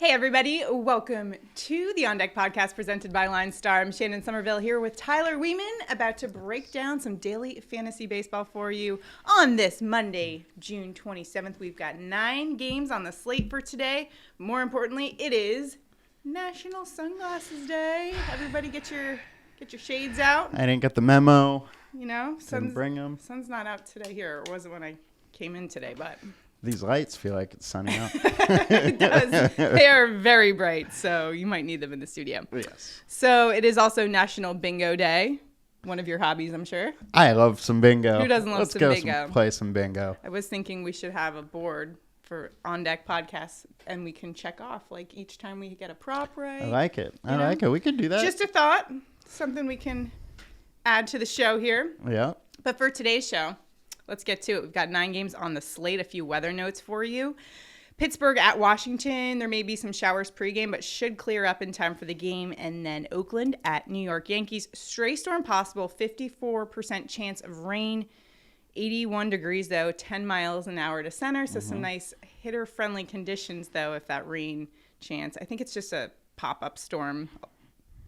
Hey everybody, welcome to the On Deck podcast presented by LineStar. I'm Shannon Sommerville here with Tyler Wiemann, about to break down some daily fantasy baseball for you on this Monday, June 27th. We've got 9 games on the slate for today. More importantly, it is National Sunglasses Day. Everybody get your shades out. I didn't get the memo. You know, Didn't bring them. Sun's not out today here. It wasn't when I came in today, but These lights feel like it's sunny out. it does. They are very bright, so you might need them in the studio. Yes. So it is also National Bingo Day. One of your hobbies, I'm sure. I love some bingo. Who doesn't love some bingo? Let's play some bingo. I was thinking we should have a board for On Deck podcasts, and we can check off like each time we get a prop right. I like it. Like it. We could do that. Just a thought. Something we can add to the show here. Yeah. But for today's show, let's get to it. We've got 9 games on the slate, a few weather notes for you. Pittsburgh at Washington. There may be some showers pregame, but should clear up in time for the game. And then Oakland at New York Yankees. Stray storm possible, 54% chance of rain. 81 degrees, though, 10 miles an hour to center. So some nice hitter-friendly conditions, though, if that rain chance. I think it's just a pop-up storm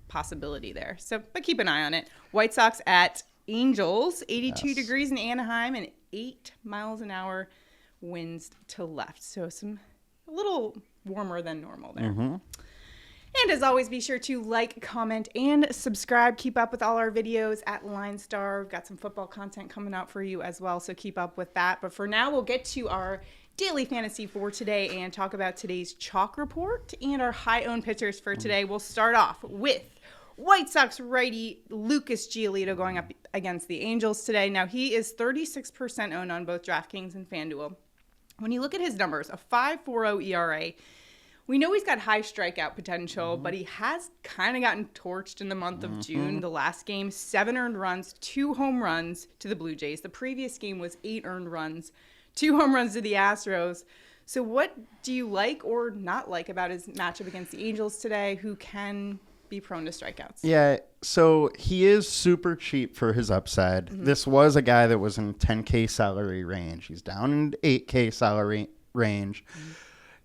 possibility there. So, but keep an eye on it. White Sox at Angels, 82 degrees in Anaheim and 8 miles an hour winds to left. So a little warmer than normal there. And as always, be sure to like, comment, and subscribe. Keep up with all our videos at LineStar. We've got some football content coming out for you as well, so keep up with that. But for now, we'll get to our daily fantasy for today and talk about today's chalk report and our high-owned pitchers for today. We'll start off with White Sox righty Lucas Giolito going up against the Angels today. Now, he is 36% owned on both DraftKings and Fanduel. When you look at his numbers, a 5.40 ERA, we know he's got high strikeout potential, but he has kind of gotten torched in the month of June. The last game, 7 earned runs, 2 home runs to the Blue Jays. The previous game was 8 earned runs, 2 home runs to the Astros. So what do you like or not like about his matchup against the Angels today, who can be prone to strikeouts? Yeah, so he is super cheap for his upside. This was a guy that was in 10K salary range. He's down in 8K salary range.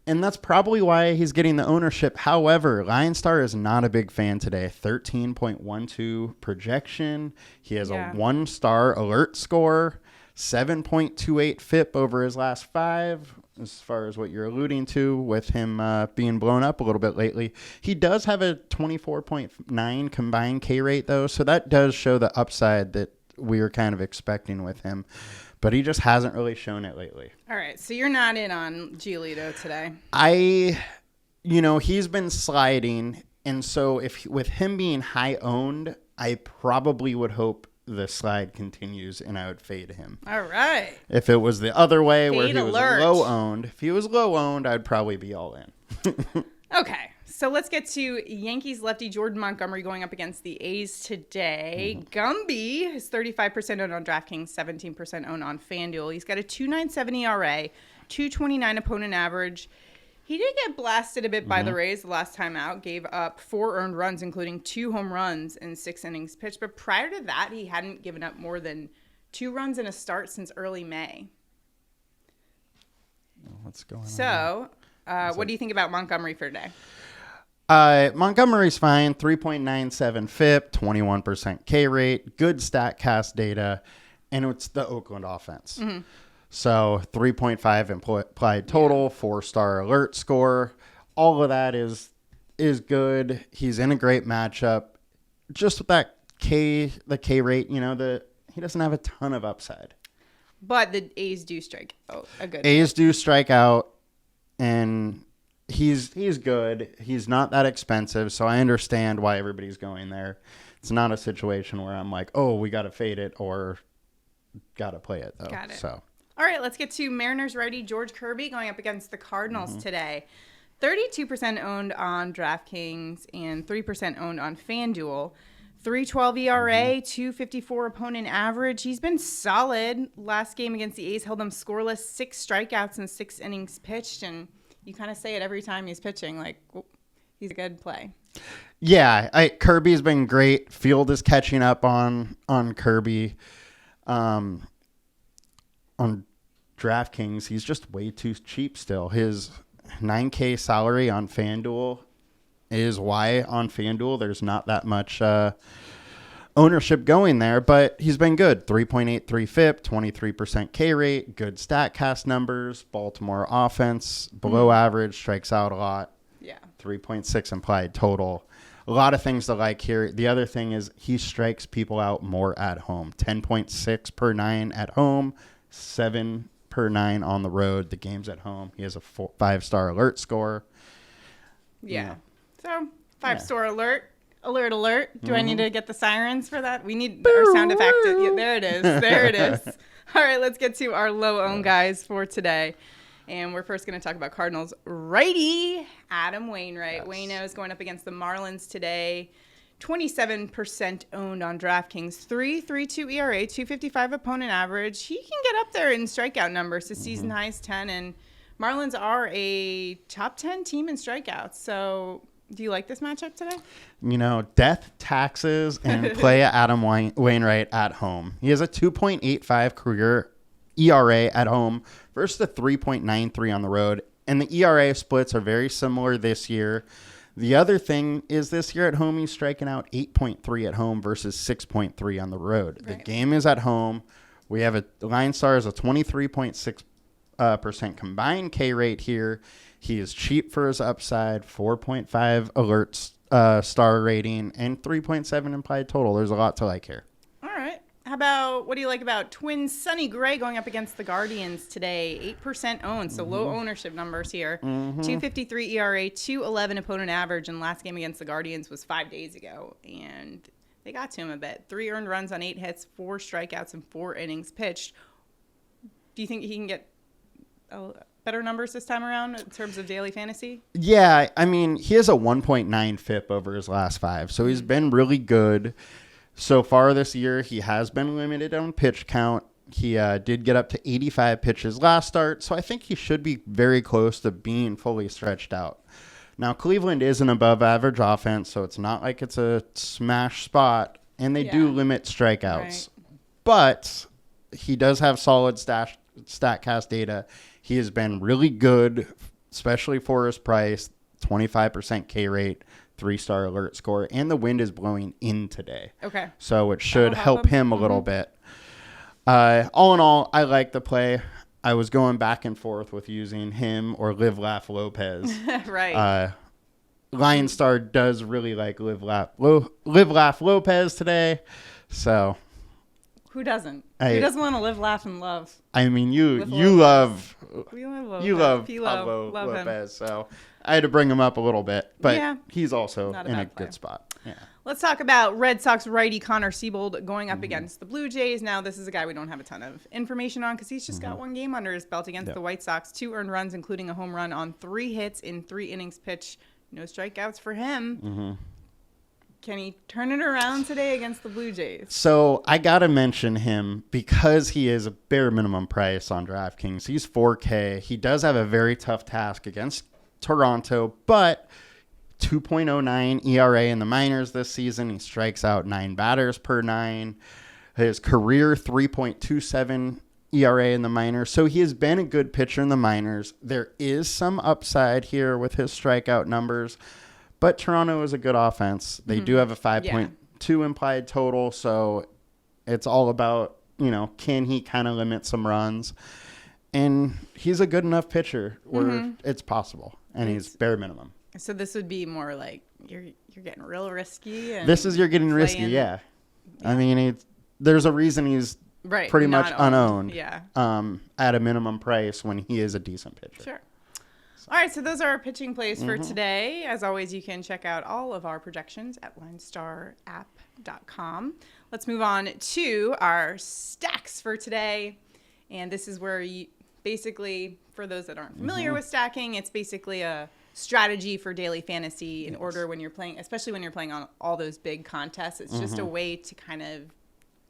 And that's probably why he's getting the ownership. However, LineStar is not a big fan today. 13.12 projection. He has a 1-star alert score, 7.28 FIP over his last 5. As far as what you're alluding to with him being blown up a little bit lately. He does have a 24.9 combined K rate, though, so that does show the upside that we were kind of expecting with him. But he just hasn't really shown it lately. All right, so you're not in on Giolito today. He's been sliding, and so with him being high owned, I probably would hope the slide continues and I would fade him. All right. If it was the other way, Fade where he alert. was low owned, if he was low owned, I'd probably be all in. Okay, so let's get to Yankees lefty Jordan Montgomery going up against the A's today. Gumby is 35% owned on DraftKings, 17% owned on FanDuel. He's got a 2.97 ERA, 2.29 opponent average. He did get blasted a bit by the Rays the last time out, gave up 4 earned runs, including 2 home runs in 6 innings pitched. But prior to that, he hadn't given up more than 2 runs in a start since early May. What's going on? So, what do you think about Montgomery for today? Montgomery's fine. 3.97 FIP, 21% K rate, good StatCast data, and it's the Oakland offense. So 3.5 implied total, 4-star alert score. All of that is good. He's in a great matchup. Just with that the K rate, he doesn't have a ton of upside. But the A's do strike out a good. A's do strike out, and he's good. He's not that expensive, so I understand why everybody's going there. It's not a situation where I'm like, oh, we got to fade it or got to play it, though. Got it. So. All right, let's get to Mariners righty George Kirby going up against the Cardinals today. 32% owned on DraftKings and 3% owned on FanDuel. 3.12 ERA, 2.54 opponent average. He's been solid. Last game against the A's held them scoreless, 6 strikeouts in 6 innings pitched, and you kind of say it every time he's pitching, like, well, he's a good play. Yeah, Kirby's been great. Field is catching up on Kirby. On DraftKings, he's just way too cheap still. His $9K salary on Fanduel is why on Fanduel there's not that much ownership going there, but he's been good. 3.83 FIP, 23% K rate, good StatCast numbers, Baltimore offense, below average, strikes out a lot. Yeah. 3.6 implied total. A lot of things to like here. The other thing is he strikes people out more at home. 10.6 per 9 at home, 7 per 9 on the road. The game's at home. He has a 5-star alert score. Yeah. So 5-star alert. Alert, alert. Do I need to get the sirens for that? We need our sound effect. Yeah, there it is. There it is. All right, let's get to our low own guys for today. And we're first going to talk about Cardinals righty Adam Wainwright. Yes. Waino is going up against the Marlins today. 27% owned on DraftKings. 3.32 ERA, 2.55 opponent average. He can get up there in strikeout numbers. His season high is 10, and Marlins are a top 10 team in strikeouts. So do you like this matchup today? You know, death, taxes, and play Adam Wainwright at home. He has a 2.85 career ERA at home versus the 3.93 on the road. And the ERA splits are very similar this year. The other thing is this year at home, he's striking out 8.3 at home versus 6.3 on the road. Right. The game is at home. We have a LineStar is a 23.6% combined K rate here. He is cheap for his upside, 4.5 alert star rating, and 3.7 implied total. There's a lot to like here. All right. What do you like about Twins Sonny Gray going up against the Guardians today? 8% owned, so low ownership numbers here. 2.53 ERA, 2.11 opponent average, and last game against the Guardians was 5 days ago, and they got to him a bit. 3 earned runs on 8 hits, 4 strikeouts, and 4 innings pitched. Do you think he can get better numbers this time around in terms of daily fantasy? Yeah, I mean, he has a 1.9 FIP over his last 5, so he's been really good. So far this year, he has been limited on pitch count. He did get up to 85 pitches last start, so I think he should be very close to being fully stretched out. Now, Cleveland is an above-average offense, so it's not like it's a smash spot, and they do limit strikeouts. Right. But he does have solid StatCast data. He has been really good, especially for his price, 25% K rate, 3-star alert score, and the wind is blowing in today. Okay. So it should help him a little bit. All in all, I like the play. I was going back and forth with using him or Live Laugh Lopez. Right. LineStar does really like Live Laugh Lopez today. So who doesn't? Who doesn't want to live, laugh, and love? I mean, you love Pablo Lopez. So I had to bring him up a little bit, but he's also in a good spot. Yeah. Let's talk about Red Sox righty Connor Siebold going up against the Blue Jays. Now, this is a guy we don't have a ton of information on because he's just got one game under his belt against the White Sox. 2 earned runs, including a home run on 3 hits in 3 innings pitched. No strikeouts for him. Can he turn it around today against the Blue Jays? So I got to mention him because he is a bare minimum price on DraftKings. He's 4K. He does have a very tough task against Toronto, but 2.09 ERA in the minors this season. He strikes out 9 batters per 9. His career 3.27 ERA in the minors. So he has been a good pitcher in the minors. There is some upside here with his strikeout numbers. But Toronto is a good offense. They do have a 5.2 implied total, so it's all about, can he kind of limit some runs? And he's a good enough pitcher where it's possible, and he's bare minimum. So this would be more like you're getting real risky. And you're getting risky, yeah. I mean, there's a reason he's pretty much unowned at a minimum price when he is a decent pitcher. Sure. All right, so those are our pitching plays for today. As always, you can check out all of our projections at LineStarApp.com. Let's move on to our stacks for today. And this is where you basically, for those that aren't familiar with stacking, it's basically a strategy for daily fantasy in order when you're playing, especially when you're playing on all those big contests. It's just a way to kind of,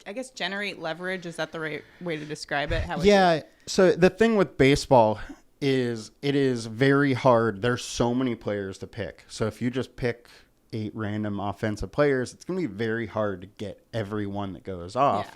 I guess, generate leverage. Is that the right way to describe it? So the thing with baseball is it is very hard. There's so many players to pick. So if you just pick 8 random offensive players, it's going to be very hard to get every one that goes off.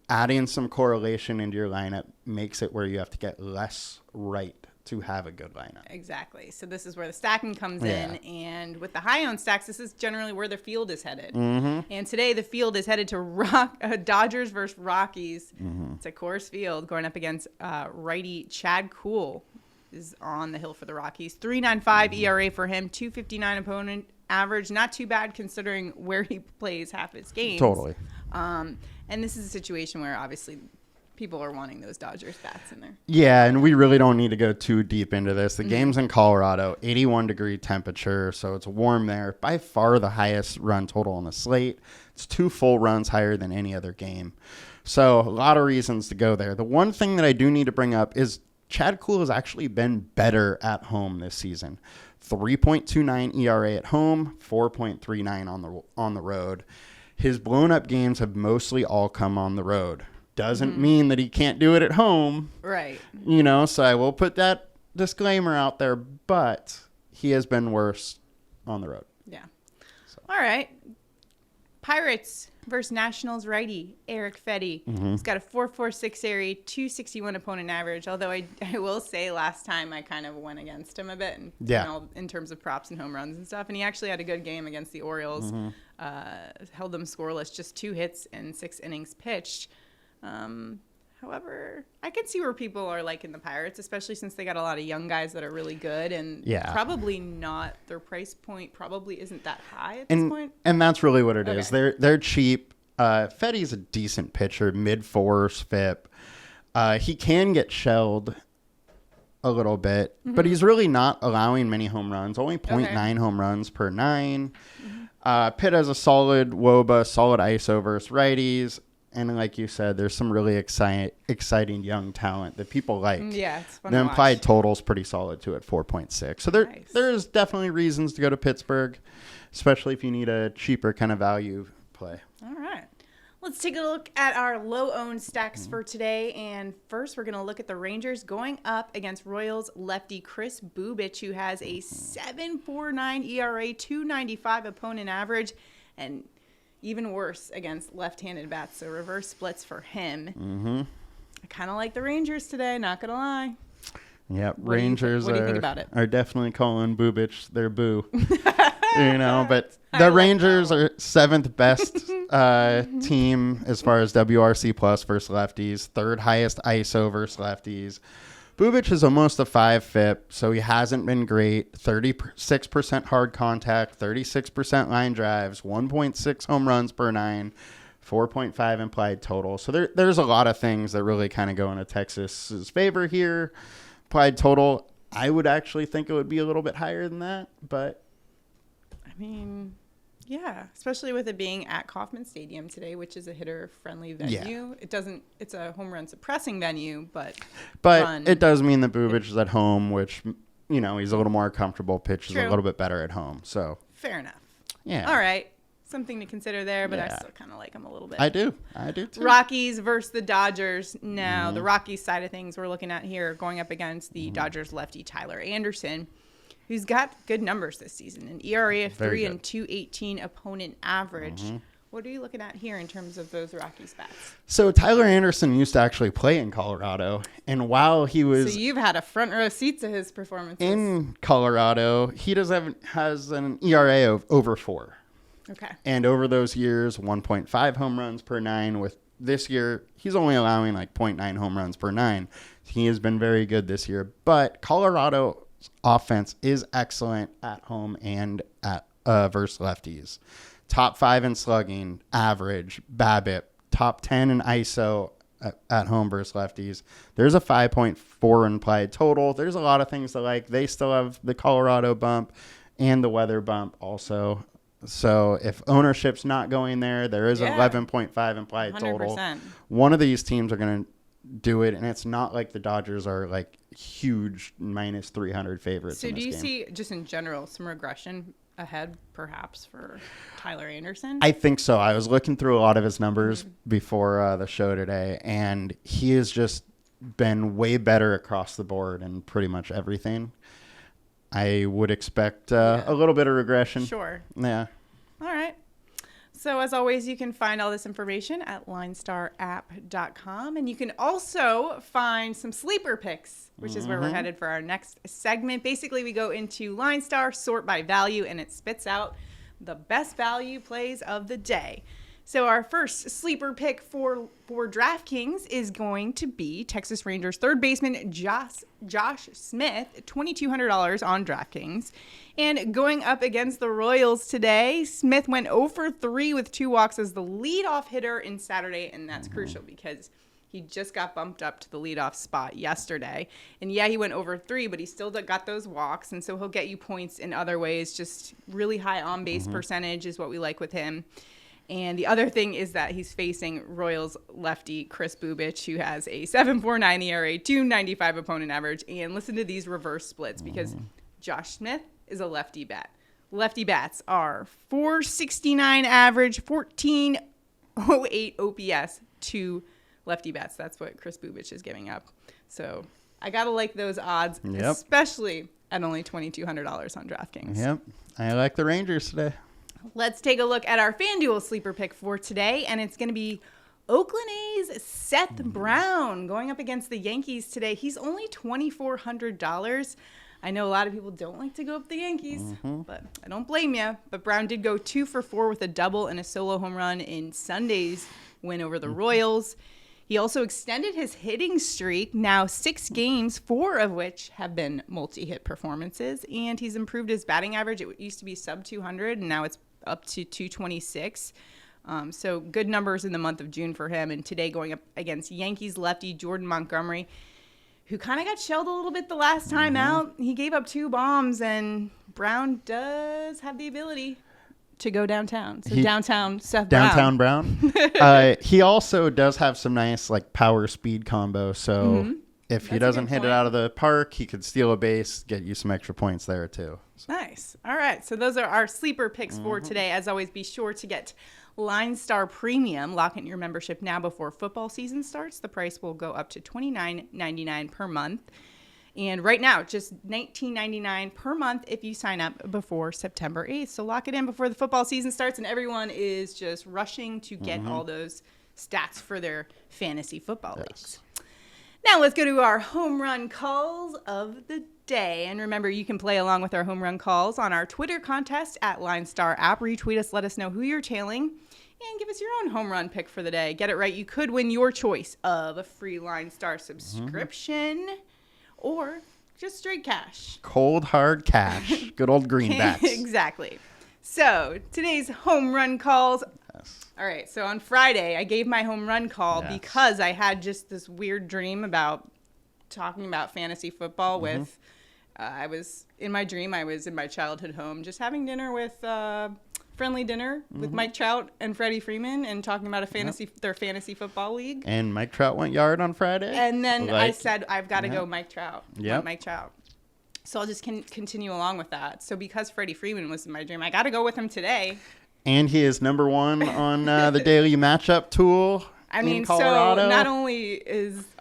Adding some correlation into your lineup makes it where you have to get less right to have a good lineup. Exactly. So this is where the stacking comes Yeah. in. And with the high owned stacks, this is generally where the field is headed. Mm-hmm. And today the field is headed to Dodgers versus Rockies. Mm-hmm. It's a Coors Field going up against righty Chad Kuhl is on the hill for the Rockies. 3.95 ERA for him, 2.59 opponent average. Not too bad considering where he plays half his games. Totally. And this is a situation where obviously people are wanting those Dodgers bats in there. Yeah, and we really don't need to go too deep into this. The game's in Colorado, 81-degree temperature, so it's warm there. By far the highest run total on the slate. It's 2 full runs higher than any other game. So a lot of reasons to go there. The one thing that I do need to bring up is Chad Kuhl has actually been better at home this season. 3.29 ERA at home, 4.39 on the road. His blown-up games have mostly all come on the road. Doesn't mean that he can't do it at home. Right. You know, so I will put that disclaimer out there, but he has been worse on the road. Yeah. So. All right. Pirates versus Nationals righty Eric Fetty. He's got a 4.46 ERA, 2.61 opponent average. Although I will say last time I kind of went against him a bit in terms of props and home runs and stuff. And he actually had a good game against the Orioles. Held them scoreless, just 2 hits and 6 innings pitched. However, I can see where people are liking the Pirates, especially since they got a lot of young guys that are really good and probably not their price point probably isn't that high at this point. And that's really what it is. They're cheap. Fetty's a decent pitcher, mid-4s FIP. He can get shelled a little bit, but he's really not allowing many home runs, only 0.9 home runs per 9. Pitt has a solid WOBA, solid ISO versus righties. And like you said, there's some really exciting young talent that people like. Yeah, it's fun the to implied watch. total's pretty solid too at 4.6. So there's definitely reasons to go to Pittsburgh, especially if you need a cheaper kind of value play. All right. Let's take a look at our low-owned stacks for today. And first, we're going to look at the Rangers going up against Royals lefty Chris Bubich, who has a 7.49 ERA, 2.95 opponent average, and even worse against left-handed bats, so reverse splits for him. I kind of like the Rangers today, not going to lie. Yeah, Rangers what do you think about it? Are definitely calling Bubich their boo. But the Rangers are 7th best team as far as WRC plus versus lefties, 3rd highest ISO versus lefties. Bubich is almost a 5 FIP, so he hasn't been great. 36% hard contact, 36% line drives, 1.6 home runs per 9, 4.5 implied total. So there's a lot of things that really kind of go into Texas's favor here. Implied total, I would actually think it would be a little bit higher than that, but I mean, yeah, especially with it being at Kauffman Stadium today, which is a hitter-friendly venue. Yeah. It's a home run suppressing venue, but it does mean that Bubich is at home, which, he's a little more comfortable, pitches a little bit better at home. So fair enough. Yeah. All right. Something to consider there, but I still kind of like him a little bit. I do too. Rockies versus the Dodgers. Now, the Rockies side of things we're looking at here going up against the Dodgers lefty Tyler Anderson, who's got good numbers this season. An ERA of 3 and 2.18 opponent average. What are you looking at here in terms of those Rockies bats? So Tyler Anderson used to actually play in Colorado, and while he was So you've had a front row seat to his performances. in Colorado, he has an ERA of over 4. Okay. And over those years, 1.5 home runs per 9. With this year, he's only allowing like 0.9 home runs per 9. He has been very good this year, but Colorado's offense is excellent at home and at versus lefties. Top 5 in slugging, average, BABIP, top 10 in ISO at home versus lefties. There's a 5.4 implied total. There's a lot of things to like. They still have the Colorado bump and the weather bump also. So if ownership's not going there, there is 11.5 implied 100%. total. One of these teams are going to do it, and it's not like the Dodgers are like huge minus 300 favorites. So in this do you game. see, just in general, some regression ahead perhaps for Tyler Anderson? I think so. I was looking through a lot of his numbers before the show today, and he has just been way better across the board in pretty much everything. I would expect a little bit of regression. Sure. Yeah. All right. So as always, you can find all this information at linestarapp.com. And you can also find some sleeper picks, which is where we're headed for our next segment. Basically, we go into LineStar, sort by value, and it spits out the best value plays of the day. So our first sleeper pick for DraftKings is going to be Texas Rangers third baseman Josh Smith, $2,200 on DraftKings. And going up against the Royals today, Smith went 0 for 3 with 2 walks as the leadoff hitter in Saturday, and that's crucial because he just got bumped up to the leadoff spot yesterday. And yeah, he went over 3, but he still got those walks, and so he'll get you points in other ways. Just really high on-base percentage is what we like with him. And the other thing is that he's facing Royals lefty Chris Bubich, who has a 7.49 ERA, 2.95 opponent average. And listen to these reverse splits because Josh Smith is a lefty bat. Lefty bats are 4.69 average, 14.08 OPS to lefty bats. That's what Chris Bubich is giving up. So I got to like those odds, especially at only $2,200 on DraftKings. Yep. I like the Rangers today. Let's take a look at our Fanduel sleeper pick for today, and it's going to be Oakland A's Seth Brown going up against the Yankees today. He's only $2,400. I know a lot of people don't like to go up the Yankees, but I don't blame you. But Brown did go 2 for 4 with a double and a solo home run in Sunday's win over the Royals. He also extended his hitting streak, now 6 games, 4 of which have been multi-hit performances, and he's improved his batting average. It used to be sub 200, and now it's up to 226. So good numbers in the month of June for him. And today going up against Yankees lefty Jordan Montgomery, who kind of got shelled a little bit the last time out. He gave up 2 bombs, and Brown does have the ability to go downtown. So downtown Seth Brown. He also does have some nice power speed combo. So if he doesn't hit it out of the park, he could steal a base, get you some extra points there too. So. Nice. All right. So those are our sleeper picks for today. As always, be sure to get LineStar Premium. Lock in your membership now before football season starts. The price will go up to $29.99 per month. And right now, just $19.99 per month if you sign up before September 8th. So lock it in before the football season starts, and everyone is just rushing to get all those stats for their fantasy football leagues. Now let's go to our home run calls of the day. And remember, you can play along with our home run calls on our Twitter contest at LineStar app. Retweet us, let us know who you're tailing, and give us your own home run pick for the day. Get it right, you could win your choice of a free LineStar subscription or just straight cash. Cold, hard cash. Good old greenbacks. Exactly. So today's home run calls. All right, so on Friday, I gave my home run call because I had just this weird dream about talking about fantasy football with, I was in my childhood home, just having dinner with, friendly dinner with Mike Trout and Freddie Freeman and talking about their fantasy football league. And Mike Trout went yard on Friday. And then I said, I've got to go Mike Trout. Yep. Mike Trout. So I'll just continue along with that. So because Freddie Freeman was in my dream, I got to go with him today. And he is number 1 on the daily matchup tool. In Colorado. So not only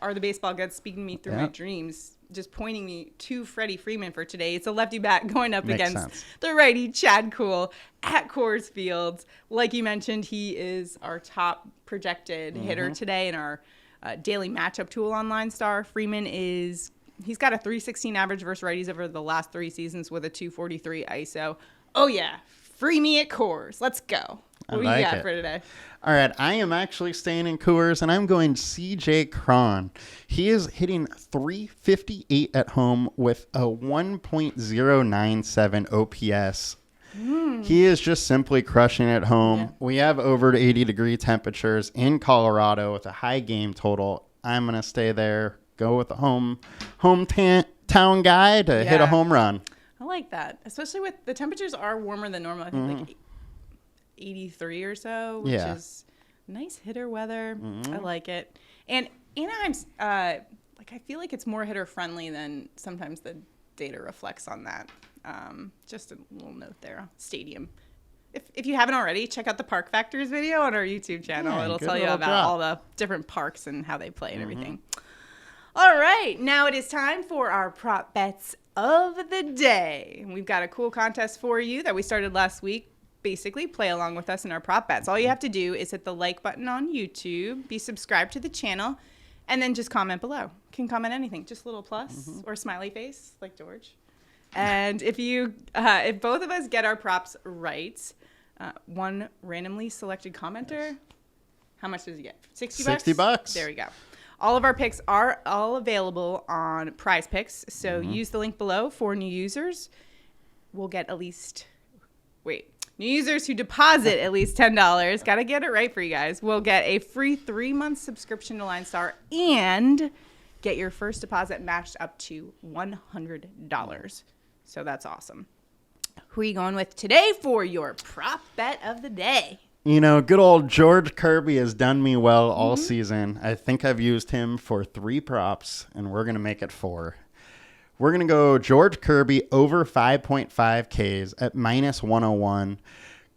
are the baseball gods speaking to me through my dreams, just pointing me to Freddie Freeman for today. It's a lefty bat going up against the righty Chad Kuhl at Coors Field. Like you mentioned, he is our top projected hitter today in our daily matchup tool on LineStar. Freeman he's got a 316 average versus righties over the last 3 seasons with a 243 ISO. Oh yeah. Free me at Coors. Let's go. What do you got for today? All right. I am actually staying in Coors, and I'm going CJ Cron. He is hitting .358 at home with a 1.097 OPS. He is just simply crushing it at home. Yeah. We have over 80-degree temperatures in Colorado with a high game total. I'm going to stay there, go with the hometown guy to hit a home run. I like that, especially with the temperatures are warmer than normal. I think like 83 or so, which is nice hitter weather. I like it. And Anaheim's I feel like it's more hitter friendly than sometimes the data reflects on that. Just a little note there. Stadium. If you haven't already, check out the Park Factors video on our YouTube channel. It'll tell you about all the different parks and how they play and everything. All right, now it is time for our prop bets of the day. We've got a cool contest for you that we started last week. basically play along with us in our prop bets. All you have to do is hit the like button on YouTube, be subscribed to the channel, and then just comment below. You can comment anything, just a little plus or smiley face like George. And if both of us get our props right, one randomly selected commenter, how much does he get? 60 bucks? 60 bucks. There we go. All of our picks are all available on Prize Picks, so use the link below for new users. We'll get new users who deposit at least $10, got to get it right for you guys, will get a free 3-month subscription to LineStar and get your first deposit matched up to $100. So that's awesome. Who are you going with today for your prop bet of the day? Good old George Kirby has done me well all season. I think I've used him for 3 props, and we're going to make it 4. We're going to go George Kirby over 5.5 Ks at -101.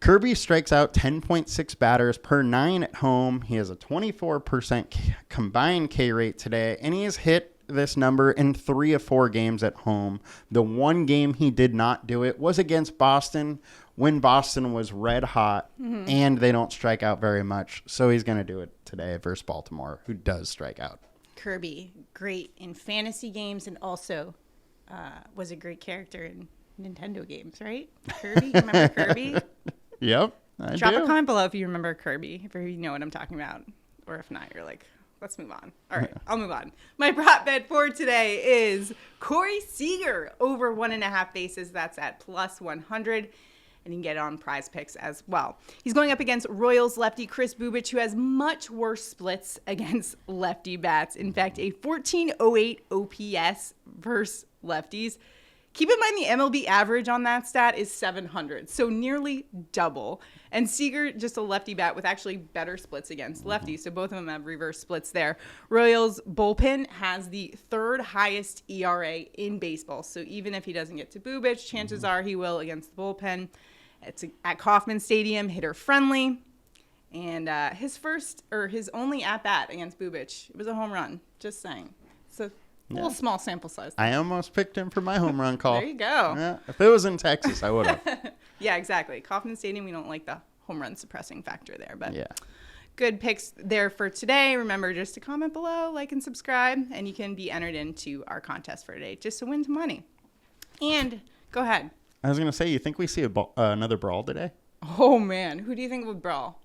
Kirby strikes out 10.6 batters per 9 at home. He has a 24% combined K rate today, and he has hit this number in 3 of 4 games at home. The one game he did not do it was against Boston, when Boston was red hot, and they don't strike out very much. So he's going to do it today versus Baltimore, who does strike out. Kirby, great in fantasy games, and also was a great character in Nintendo games, right? Kirby, remember Kirby? Yep, I Drop do. a comment below if you remember Kirby, if you know what I'm talking about. Or if not, you're like, let's move on. All right, I'll move on. My prop bet for today is Corey Seager over 1.5 bases. That's at +100. And you can get it on Prize Picks as well. He's going up against Royals lefty Chris Bubich, who has much worse splits against lefty bats. In fact, a 14.08 OPS versus lefties. Keep in mind the MLB average on that stat is 700, so nearly double. And Seager, just a lefty bat with actually better splits against lefties, so both of them have reverse splits there. Royals bullpen has the 3rd highest ERA in baseball, so even if he doesn't get to Bubich, chances are he will against the bullpen. It's at Kauffman Stadium, hitter friendly, and his only at bat against Bubich, it was a home run. Just saying. So. A little small sample size. I almost picked him for my home run call. There you go. Yeah, if it was in Texas, I would have. Yeah, exactly. Kauffman Stadium, we don't like the home run suppressing factor there. But yeah, good picks there for today. Remember just to comment below, like, and subscribe, and you can be entered into our contest for today just to win some money. And go ahead. I was going to say, you think we see another brawl today? Oh, man. Who do you think would brawl?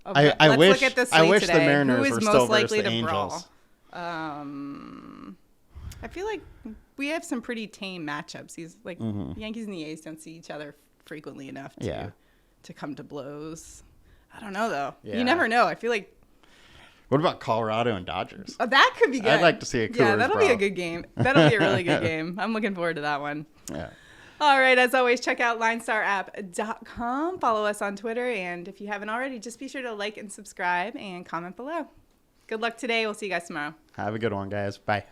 Okay, Let's look at the slate the today. Mariners Who is were most still likely versus the to brawl? Angels. I feel like we have some pretty tame matchups. These Yankees and the A's don't see each other frequently enough to come to blows. I don't know though. Yeah. You never know. I feel like. What about Colorado and Dodgers? Oh, that could be good. I'd like to see a Coors Yeah, that'll brawl. be a good game. That'll be a really good game. I'm looking forward to that one. Yeah. All right, as always, check out LineStarApp.com. Follow us on Twitter, and if you haven't already, just be sure to like and subscribe and comment below. Good luck today. We'll see you guys tomorrow. Have a good one, guys. Bye.